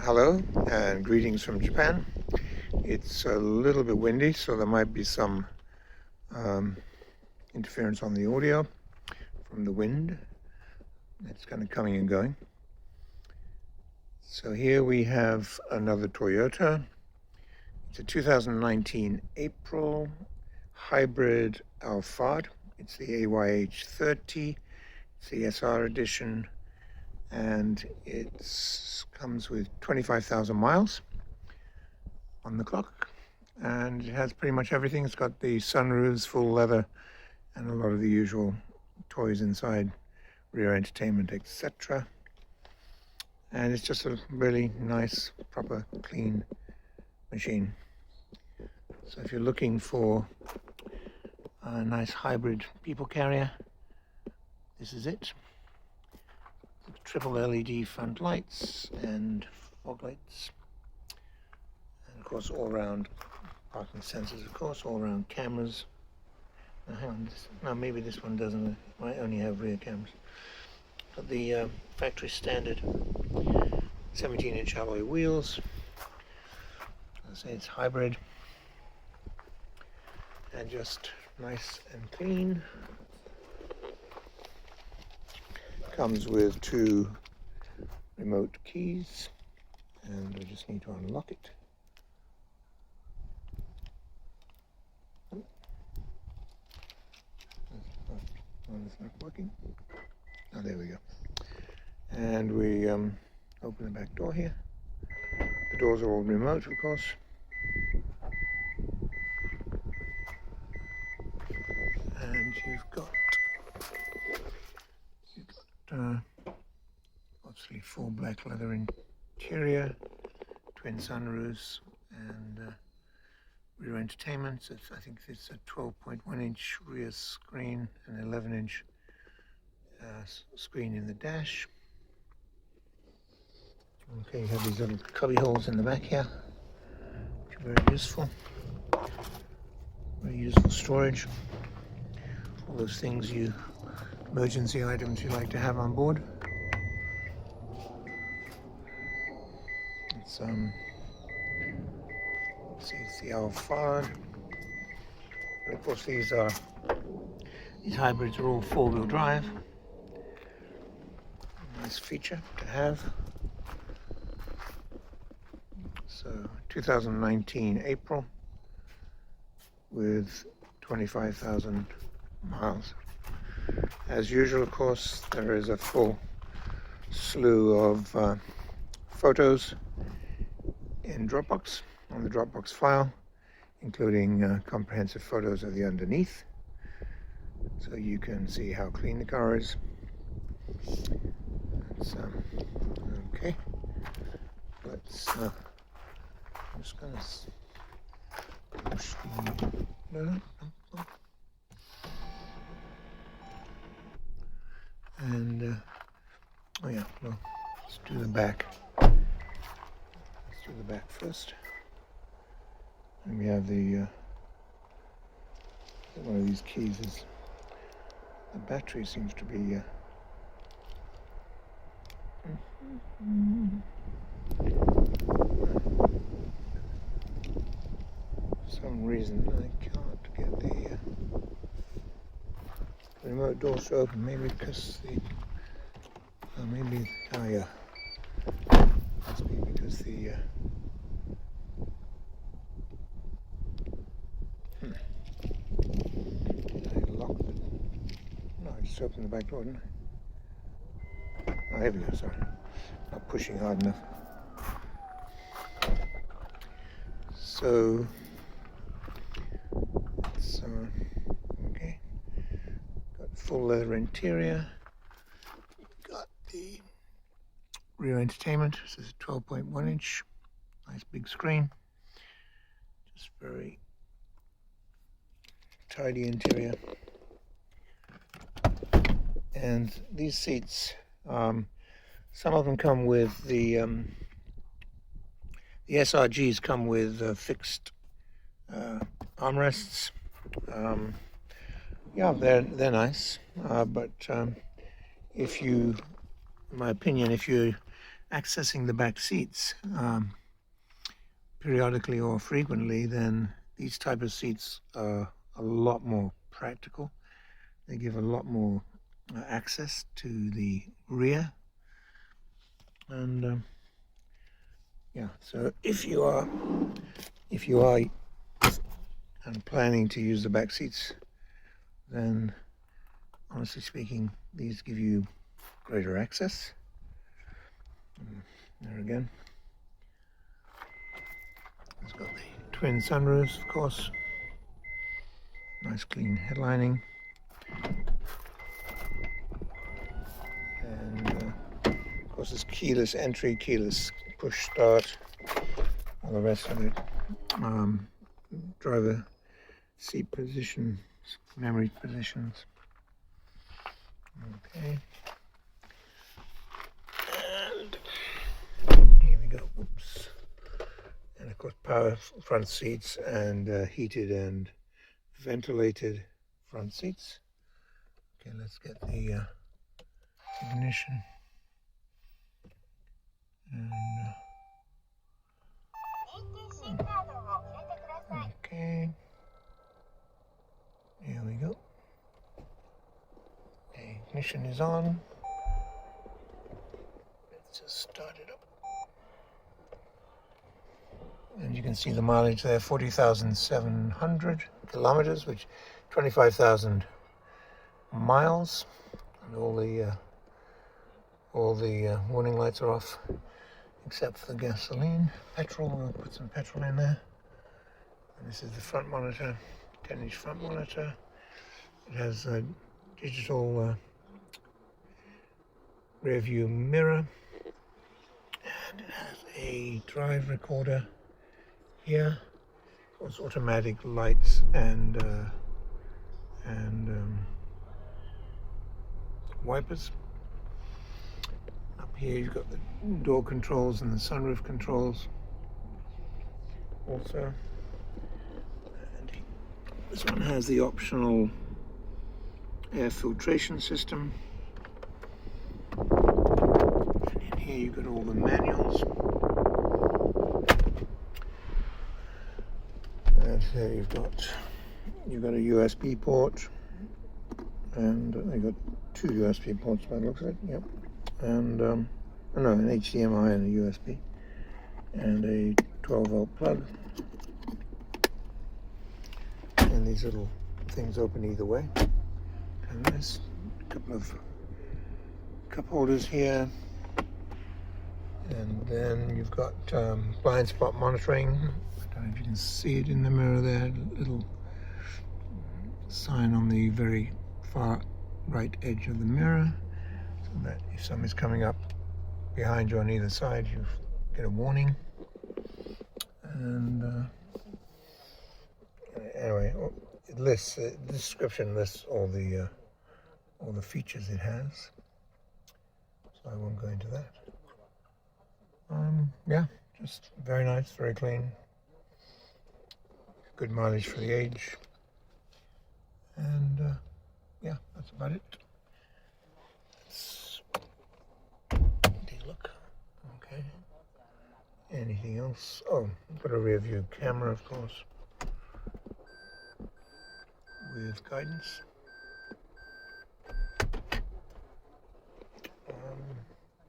Hello and greetings from Japan. It's a little bit windy, so there might be some interference on the audio from the wind. It's kind of coming and going. So here we have another Toyota. It's a 2019 April hybrid Alphard. It's the AYH30. It's the SR edition, and it comes with 25,000 miles on the clock, and it has pretty much everything. It's got the sunroofs, full leather, and a lot of the usual toys inside, rear entertainment, etc. And it's just a really nice, proper, clean machine. So if you're looking for a nice hybrid people carrier, this is it. Triple LED front lights and fog lights, and of course all-round parking sensors, of course, all-round cameras. Now hang on, no, maybe this one doesn't, it might only have rear cameras. But the factory standard 17-inch alloy wheels. I say it's hybrid and just nice and clean. Comes with 2 remote keys, and we just need to unlock it. It's not working. Oh, there we go. And we open the back door here. The doors are all remote, of course. And you've got obviously full black leather interior, twin sunroofs, and rear entertainment. So I think it's a 12.1-inch rear screen and 11-inch screen in the dash. Okay, you have these little cubby holes in the back here, which are very useful. Very useful storage. All those things emergency items you like to have on board. It's it's the Alphard, and of course these hybrids are all 4-wheel drive. Nice feature to have. So 2019 April with 25,000 miles. As usual, of course, there is a full slew of photos in Dropbox, on the Dropbox file, including comprehensive photos of the underneath, so you can see how clean the car is. Okay, I'm just going to push the... And oh yeah, well, let's do the back. Let's do the back first. And we have the one of these keys is the battery seems to be for some reason I can't get the remote doors to open. Maybe because the oh yeah, must be because the I locked it. No, I just opened the back door, didn't I? Oh, here we go. Sorry, not pushing hard enough. So it's okay. Got full leather interior. Got the rear entertainment. This is a 12.1-inch, nice big screen. Just very tidy interior. And these seats, some of them come with the SRGs come with fixed armrests. Yeah, they're nice, but if you, in my opinion, if you accessing the back seats periodically or frequently, then these type of seats are a lot more practical. They give a lot more access to the rear. And yeah, so if you are planning to use the back seats, then honestly speaking, these give you greater access. There again, it's got the twin sunroofs, of course. Nice clean headlining. And of course, it's keyless entry, keyless push start, all the rest of it. Driver seat position, memory positions. Okay. And here we go. Whoops. And of course, power front seats and heated and ventilated front seats. Okay, let's get the ignition. And okay, here we go. Okay, ignition is on. Let's just start it up. And you can see the mileage there, 40,700 kilometers, which 25,000 miles. And all the warning lights are off, except for the gasoline. Petrol, we'll put some petrol in there. And this is the front monitor, 10-inch front monitor. It has a digital rear view mirror, and it has a drive recorder here. Of course, automatic lights and wipers. Up here you've got the door controls and the sunroof controls also. And this one has the optional air filtration system. And in here you've got all the manuals. And here you've got a USB port, and you've got two USB ports by the looks of it. Yep. And no, an HDMI and a USB, and a 12-volt plug. And these little things open either way. And there's a couple of cup holders here. And then you've got blind spot monitoring. I don't know if you can see it in the mirror there, little sign on the very far right edge of the mirror, so that if somebody's coming up behind you on either side, you get a warning. And anyway, it lists, the description lists all the features it has, so I won't go into that. Yeah, just very nice, very clean, good mileage for the age, and yeah, that's about it. Let's take a look. Okay. Anything else? Oh, got a rear view camera, of course, with guidance.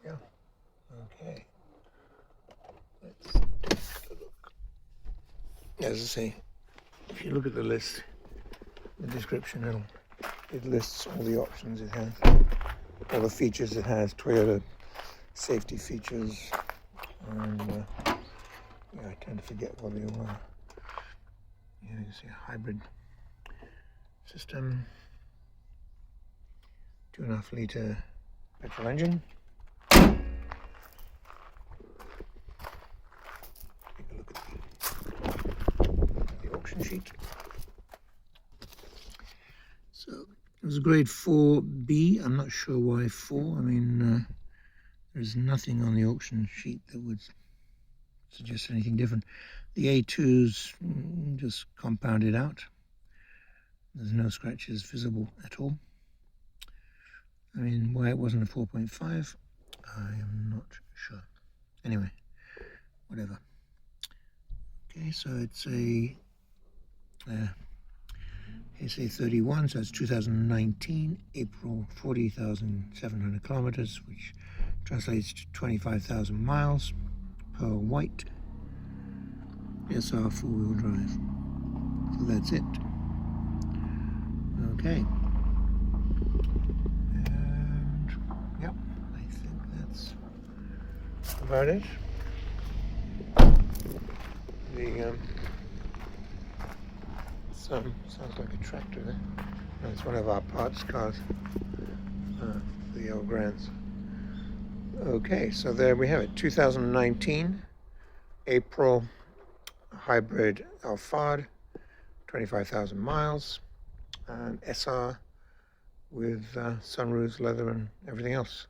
Yeah. Okay. Let's take a look. As I say, if you look at the list, the description, it lists all the options it has, all the features it has, Toyota safety features, and yeah, I tend to forget what they all are. Yeah, you see a hybrid system, 2.5 litre petrol engine. Take a look at the auction sheet. So it was a grade 4B. I'm not sure why 4. I mean, there's nothing on the auction sheet that would suggest anything different. The A2's just compounded out. There's no scratches visible at all. I mean, why it wasn't a 4.5, I am not sure. Anyway, whatever. Okay, so it's a SA31, so it's 2019, April, 40,700 kilometers, which translates to 25,000 miles per white SR four-wheel drive. So that's it. Okay. And yep, I think that's about it. The sounds like a tractor there. No, it's one of our parts cars, the Elgrands. Okay, so there we have it. 2019, April, hybrid Alphard, 25,000 miles, and SR with sunroofs, leather, and everything else.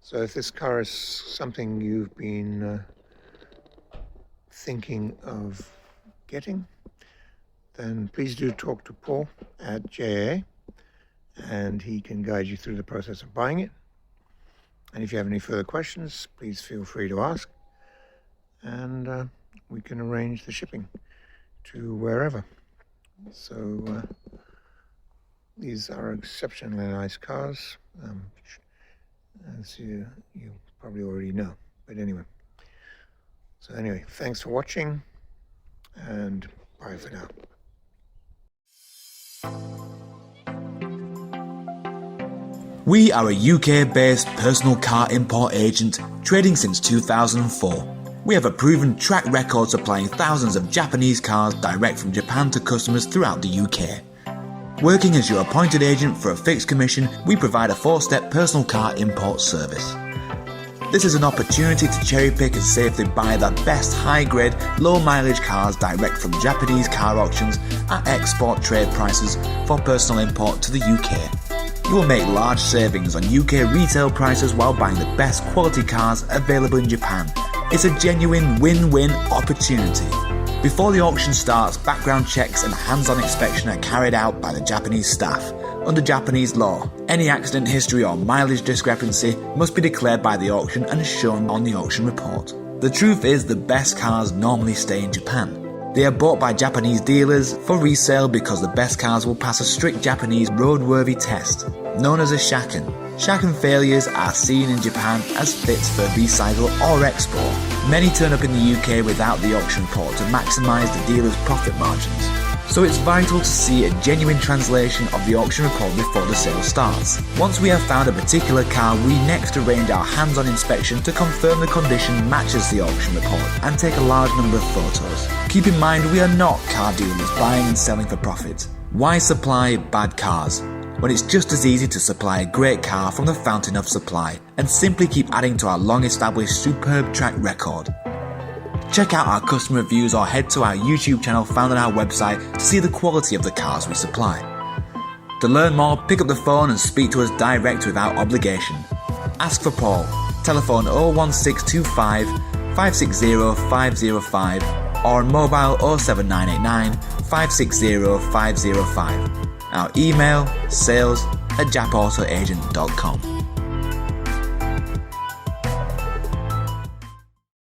So if this car is something you've been thinking of getting, then please do talk to Paul at JA, and he can guide you through the process of buying it. And if you have any further questions, please feel free to ask, and we can arrange the shipping to wherever. So these are exceptionally nice cars, as you probably already know. But anyway, thanks for watching, and bye for now. We are a UK-based personal car import agent trading since 2004. We have a proven track record supplying thousands of Japanese cars direct from Japan to customers throughout the UK. Working as your appointed agent for a fixed commission, we provide a 4-step personal car import service. This is an opportunity to cherry pick and safely buy the best high-grade, low-mileage cars direct from Japanese car auctions at export trade prices for personal import to the UK. You will make large savings on UK retail prices while buying the best quality cars available in Japan. It's a genuine win-win opportunity. Before the auction starts, background checks and hands-on inspection are carried out by the Japanese staff. Under Japanese law, any accident history or mileage discrepancy must be declared by the auction and shown on the auction report. The truth is, the best cars normally stay in Japan. They are bought by Japanese dealers for resale because the best cars will pass a strict Japanese roadworthy test, known as a shaken. Shaken failures are seen in Japan as fits for recycle or export. Many turn up in the UK without the auction report to maximise the dealer's profit margins. So it's vital to see a genuine translation of the auction report before the sale starts. Once we have found a particular car, we next arrange our hands-on inspection to confirm the condition matches the auction report and take a large number of photos. Keep in mind, we are not car dealers buying and selling for profit. Why supply bad cars when it's just as easy to supply a great car from the fountain of supply and simply keep adding to our long-established superb track record? Check out our customer reviews or head to our YouTube channel found on our website to see the quality of the cars we supply. To learn more, pick up the phone and speak to us direct without obligation. Ask for Paul. Telephone 01625 560 505 or mobile 07989 560 505. Our email sales@Jap-Auto-Agent.com.